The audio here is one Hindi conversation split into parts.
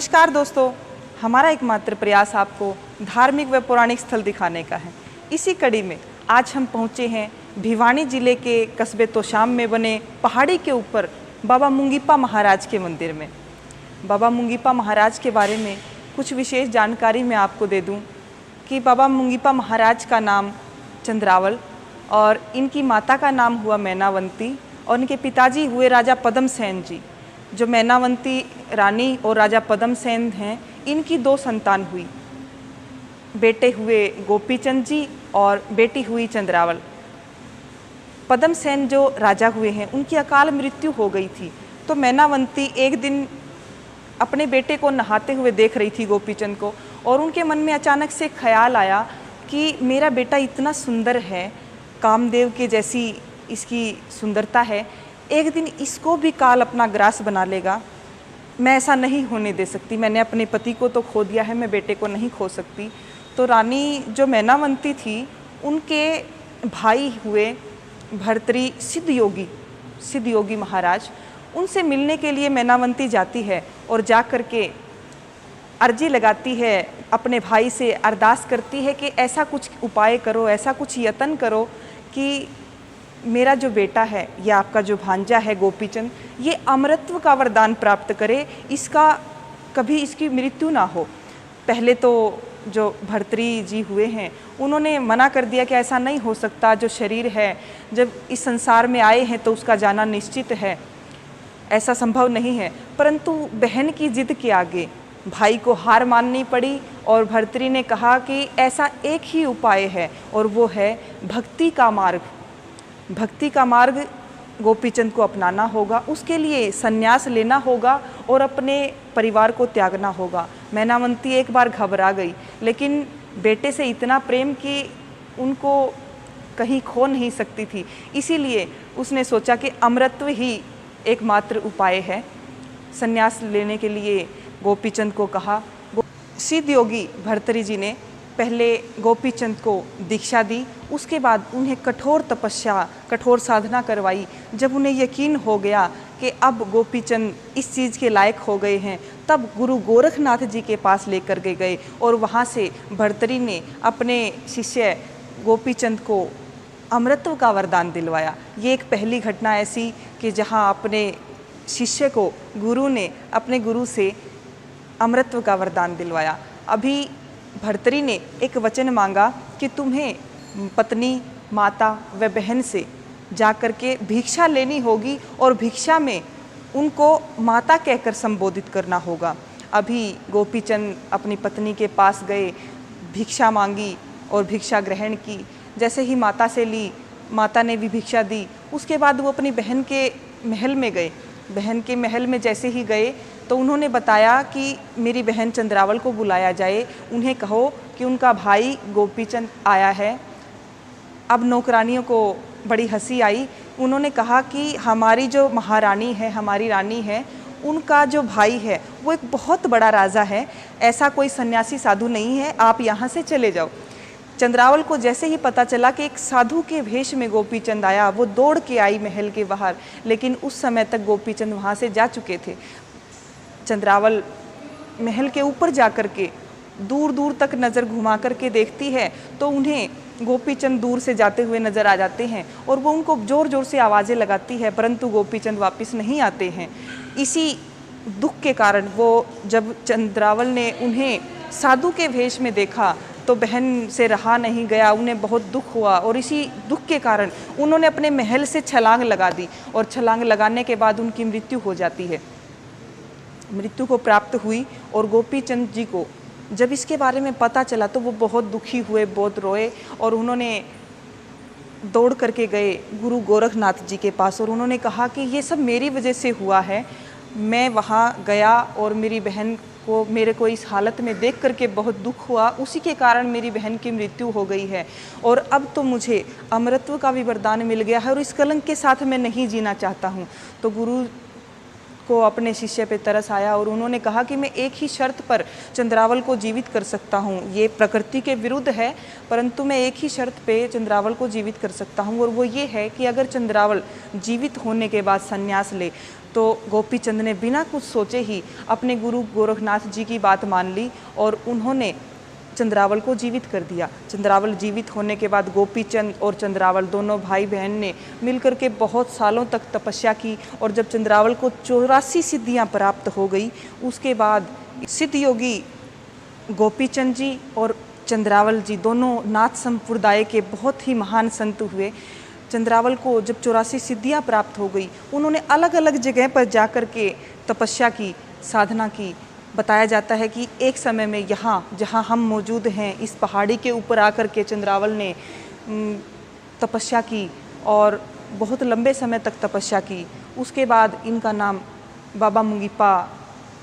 नमस्कार दोस्तों, हमारा एकमात्र प्रयास आपको धार्मिक व पौराणिक स्थल दिखाने का है। इसी कड़ी में आज हम पहुँचे हैं भिवानी जिले के कस्बे तोशाम में बने पहाड़ी के ऊपर बाबा मुंगीपा महाराज के मंदिर में। बाबा मुंगीपा महाराज के बारे में कुछ विशेष जानकारी मैं आपको दे दूं कि बाबा मुंगीपा महाराज का नाम चंद्रावल और इनकी माता का नाम हुआ मैनावंती और इनके पिताजी हुए राजा पद्म सेन जी। जो मैनावंती रानी और राजा पद्म सेन हैं, इनकी दो संतान हुई। बेटे हुए गोपीचंद जी और बेटी हुई चंद्रावल। पद्म सेन जो राजा हुए हैं, उनकी अकाल मृत्यु हो गई थी। तो मैनावंती एक दिन अपने बेटे को नहाते हुए देख रही थी गोपीचंद को, और उनके मन में अचानक से ख्याल आया कि मेरा बेटा इतना सुंदर है, कामदेव के जैसी इसकी सुंदरता है, एक दिन इसको भी काल अपना ग्रास बना लेगा। मैं ऐसा नहीं होने दे सकती। मैंने अपने पति को तो खो दिया है, मैं बेटे को नहीं खो सकती। तो रानी जो मैनावंती थी, उनके भाई हुए भर्तरी सिद्ध योगी महाराज, उनसे मिलने के लिए मैनावंती जाती है और जा कर के अर्जी लगाती है, अपने भाई से अरदास करती है कि ऐसा कुछ उपाय करो, ऐसा कुछ यत्न करो कि मेरा जो बेटा है या आपका जो भांजा है गोपीचंद, ये अमरत्व का वरदान प्राप्त करे, इसका कभी इसकी मृत्यु ना हो। पहले तो जो भर्तरी जी हुए हैं, उन्होंने मना कर दिया कि ऐसा नहीं हो सकता, जो शरीर है जब इस संसार में आए हैं तो उसका जाना निश्चित है, ऐसा संभव नहीं है। परंतु बहन की जिद के आगे भाई को हार माननी पड़ी और भर्तरी ने कहा कि ऐसा एक ही उपाय है और वो है भक्ति का मार्ग। भक्ति का मार्ग गोपीचंद को अपनाना होगा, उसके लिए संन्यास लेना होगा और अपने परिवार को त्यागना होगा। मैनावंती एक बार घबरा गई, लेकिन बेटे से इतना प्रेम कि उनको कहीं खो नहीं सकती थी। इसीलिए उसने सोचा कि अमरत्व ही एकमात्र उपाय है। संन्यास लेने के लिए गोपीचंद को कहा। सिद्ध योगी भर्तरी जी ने पहले गोपीचंद को दीक्षा दी, उसके बाद उन्हें कठोर तपस्या, कठोर साधना करवाई। जब उन्हें यकीन हो गया कि अब गोपीचंद इस चीज़ के लायक हो गए हैं, तब गुरु गोरखनाथ जी के पास लेकर के गए और वहाँ से भर्तरी ने अपने शिष्य गोपीचंद को अमृतत्व का वरदान दिलवाया। ये एक पहली घटना ऐसी कि जहाँ अपने शिष्य को गुरु ने अपने गुरु से अमृतत्व का वरदान दिलवाया। अभी भर्तरी ने एक वचन मांगा कि तुम्हें पत्नी, माता व बहन से जाकर के भिक्षा लेनी होगी और भिक्षा में उनको माता कहकर संबोधित करना होगा। अभी गोपीचंद अपनी पत्नी के पास गए, भिक्षा मांगी और भिक्षा ग्रहण की। जैसे ही माता से ली, माता ने भी भिक्षा दी। उसके बाद वो अपनी बहन के महल में गए। बहन के महल में जैसे ही गए तो उन्होंने बताया कि मेरी बहन चंद्रावल को बुलाया जाए, उन्हें कहो कि उनका भाई गोपीचंद आया है। अब नौकरानियों को बड़ी हंसी आई। उन्होंने कहा कि हमारी जो महारानी है, हमारी रानी है, उनका जो भाई है वो एक बहुत बड़ा राजा है, ऐसा कोई सन्यासी साधु नहीं है, आप यहाँ से चले जाओ। चंद्रावल को जैसे ही पता चला कि एक साधु के भेष में गोपीचंद आया, वो दौड़ के आई महल के बाहर, लेकिन उस समय तक गोपीचंद वहाँ से जा चुके थे। चंद्रावल महल के ऊपर जाकर के दूर दूर तक नज़र घुमा करके देखती है तो उन्हें गोपीचंद दूर से जाते हुए नज़र आ जाते हैं और वो उनको ज़ोर ज़ोर से आवाज़ें लगाती है, परंतु गोपीचंद वापस नहीं आते हैं। इसी दुख के कारण वो, जब चंद्रावल ने उन्हें साधु के भेष में देखा तो बहन से रहा नहीं गया, उन्हें बहुत दुख हुआ और इसी दुख के कारण उन्होंने अपने महल से छलांग लगा दी और छलांग लगाने के बाद उनकी मृत्यु हो जाती है। मृत्यु को प्राप्त हुई और गोपीचंद जी को जब इसके बारे में पता चला तो वो बहुत दुखी हुए, बहुत रोए और उन्होंने दौड़ करके गए गुरु गोरखनाथ जी के पास और उन्होंने कहा कि ये सब मेरी वजह से हुआ है। मैं वहाँ गया और मेरी बहन को, मेरे को इस हालत में देख करके बहुत दुख हुआ, उसी के कारण मेरी बहन की मृत्यु हो गई है और अब तो मुझे अमरत्व का भी वरदान मिल गया है और इस कलंक के साथ मैं नहीं जीना चाहता हूँ। तो गुरु उनको अपने शिष्य पे तरस आया और उन्होंने कहा कि मैं एक ही शर्त पर चंद्रावल को जीवित कर सकता हूँ। ये प्रकृति के विरुद्ध है, परंतु मैं एक ही शर्त पे चंद्रावल को जीवित कर सकता हूँ, और वो ये है कि अगर चंद्रावल जीवित होने के बाद संन्यास ले तो गोपी चंद ने बिना कुछ सोचे ही अपने गुरु गोरखनाथ जी की बात मान ली और उन्होंने चंद्रावल को जीवित कर दिया। चंद्रावल जीवित होने के बाद गोपी चंद और चंद्रावल दोनों भाई बहन ने मिलकर के बहुत सालों तक तपस्या की, और जब चंद्रावल को 84 सिद्धियां प्राप्त हो गई, उसके बाद सिद्ध योगी गोपी चंद जी और चंद्रावल जी दोनों नाथ संप्रदाय के बहुत ही महान संत हुए। चंद्रावल को जब 84 सिद्धियां प्राप्त हो गई, उन्होंने अलग अलग जगह पर जाकर के तपस्या की, साधना की। बताया जाता है कि एक समय में यहाँ जहाँ हम मौजूद हैं, इस पहाड़ी के ऊपर आकर के चंद्रावल ने तपस्या की और बहुत लंबे समय तक तपस्या की। उसके बाद इनका नाम बाबा मुंगीपा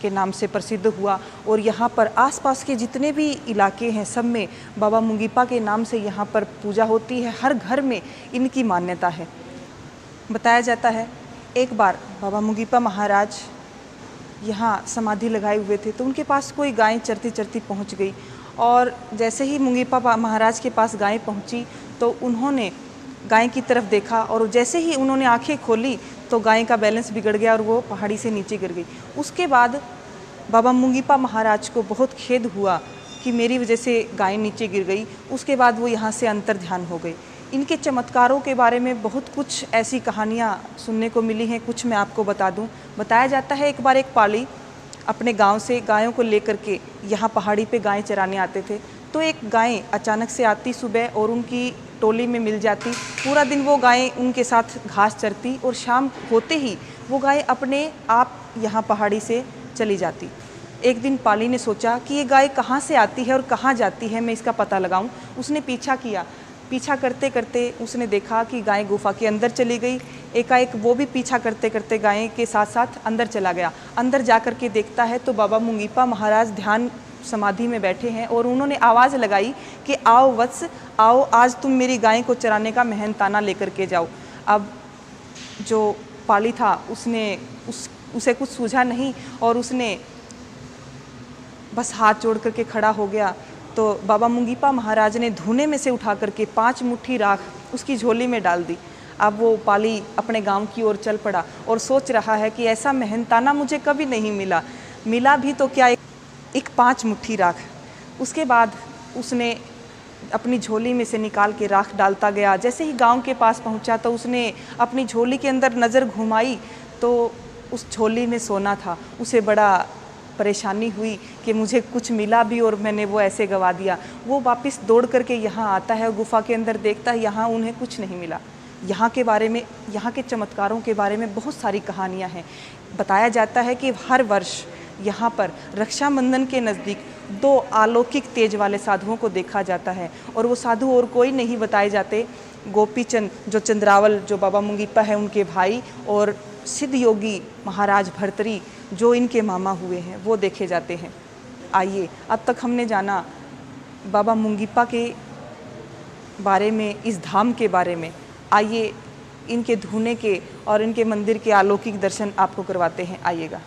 के नाम से प्रसिद्ध हुआ, और यहाँ पर आसपास के जितने भी इलाके हैं सब में बाबा मुंगीपा के नाम से यहाँ पर पूजा होती है। हर घर में इनकी मान्यता है। बताया जाता है एक बार बाबा मुंगीपा महाराज यहाँ समाधि लगाए हुए थे, तो उनके पास कोई गाय चरती चरती पहुँच गई, और जैसे ही मुंगीपा महाराज के पास गाय पहुँची तो उन्होंने गाय की तरफ देखा, और जैसे ही उन्होंने आंखें खोली तो गाय का बैलेंस बिगड़ गया और वो पहाड़ी से नीचे गिर गई। उसके बाद बाबा मुंगीपा महाराज को बहुत खेद हुआ कि मेरी वजह से गाय नीचे गिर गई। उसके बाद वो यहाँ से अंतर्ध्यान हो गई। इनके चमत्कारों के बारे में बहुत कुछ ऐसी कहानियाँ सुनने को मिली हैं, कुछ मैं आपको बता दूं। बताया जाता है एक बार एक पाली अपने गांव से गायों को लेकर के यहाँ पहाड़ी पे गाय चराने आते थे, तो एक गाय अचानक से आती सुबह और उनकी टोली में मिल जाती। पूरा दिन वो गाय उनके साथ घास चरती और शाम होते ही वो गाय अपने आप यहाँ पहाड़ी से चली जाती। एक दिन पाली ने सोचा कि ये गाय कहाँ से आती है और कहाँ जाती है, मैं इसका पता लगाऊं। उसने पीछा किया। पीछा करते करते उसने देखा कि गाय गुफा के अंदर चली गई। एकाएक वो भी पीछा करते करते गाय के साथ साथ अंदर चला गया। अंदर जाकर के देखता है तो बाबा मुंगीपा महाराज ध्यान समाधि में बैठे हैं, और उन्होंने आवाज़ लगाई कि आओ वत्स आओ, आज तुम मेरी गाय को चराने का मेहनताना लेकर के जाओ। अब जो पाली था उसे कुछ सूझा नहीं, और उसने बस हाथ जोड़ करके खड़ा हो गया। तो बाबा मुंगीपा महाराज ने धुने में से उठा करके 5 मुट्ठी राख उसकी झोली में डाल दी। अब वो पाली अपने गांव की ओर चल पड़ा और सोच रहा है कि ऐसा मेहनताना मुझे कभी नहीं मिला भी तो क्या, एक 5 मुट्ठी राख। उसके बाद उसने अपनी झोली में से निकाल के राख डालता गया। जैसे ही गांव के पास पहुंचा तो उसने अपनी झोली के अंदर नज़र घुमाई तो उस झोली में सोना था। उसे बड़ा परेशानी हुई कि मुझे कुछ मिला भी और मैंने वो ऐसे गवा दिया। वो वापस दौड़ करके यहाँ आता है, गुफा के अंदर देखता है, यहाँ उन्हें कुछ नहीं मिला। यहाँ के बारे में, यहाँ के चमत्कारों के बारे में बहुत सारी कहानियाँ हैं। बताया जाता है कि हर वर्ष यहाँ पर रक्षाबंधन के नज़दीक 2 अलौकिक तेज वाले साधुओं को देखा जाता है, और वो साधु और कोई नहीं बताए जाते, गोपी चंद जो चंद्रावल जो बाबा मुंगीपा है उनके भाई, और सिद्ध योगी महाराज भर्तरी जो इनके मामा हुए हैं, वो देखे जाते हैं। आइए, अब तक हमने जाना बाबा मुंगीपा के बारे में, इस धाम के बारे में। आइए इनके धूने के और इनके मंदिर के अलौकिक दर्शन आपको करवाते हैं। आइएगा।